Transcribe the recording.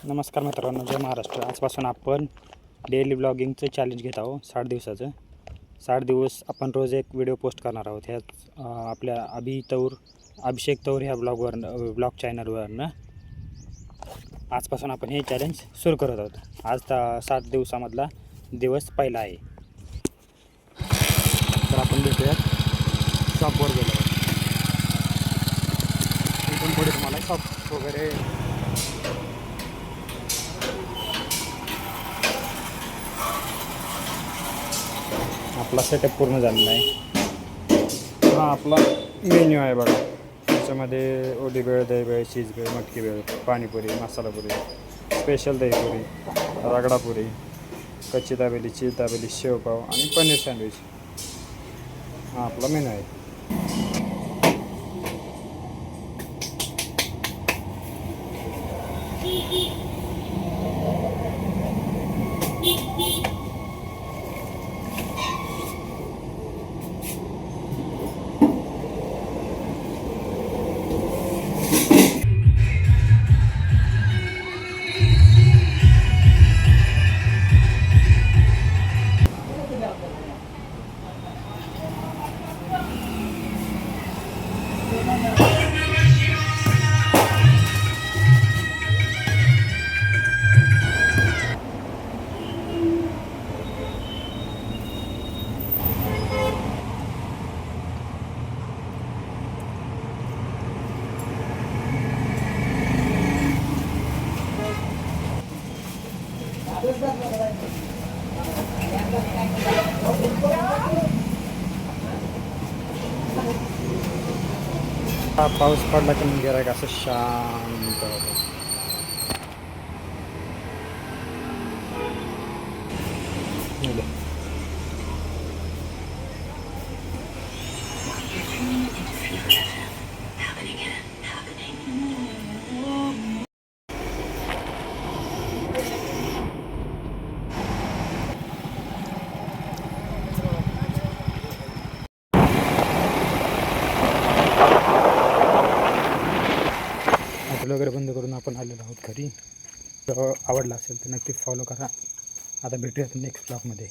नमस्कार मित्रांनो, जय महाराष्ट्र. आजपासून आपण डेली ब्लॉगिंगचं चॅलेंज घेत आहोत 60 दिवसाचं. 60 दिवस आपण रोज एक व्हिडिओ पोस्ट करणार आहोत. ह्याच आपल्या अभिषेक तौर ह्या ब्लॉग चॅनलवरनं आजपासून आपण हे चॅलेंज सुरू करत आहोत. आज 7 दिवसामधला दिवस पहिला आहे. तर आपण भेटूयात शॉपवर गेलो. इथून पुढे तुम्हाला शॉप वगैरे आपला सेटअप पूर्ण झालेला आहे. हा आपला मेन्यू आहे बघा. त्याच्यामध्ये ओली भेळ, दही भेळ, चीज भेळ, मटकी भेळ, पाणीपुरी, मसाला पुरी, स्पेशल दहीपुरी, रगडापुरी, कच्ची दाबेली, चीज दाबेली, शेवपाव आणि पनीर सँडविच हा आपला मेन्यू आहे. पाऊस पडला की मग गिऱ्हाईक असं शांत होतं. वगैरे बंद करून आपण आलेलो आहोत घरी. तर आवडला असेल तर नक्की फॉलो करा. आता भेटूयात नेक्स्ट ब्लॉगमध्ये.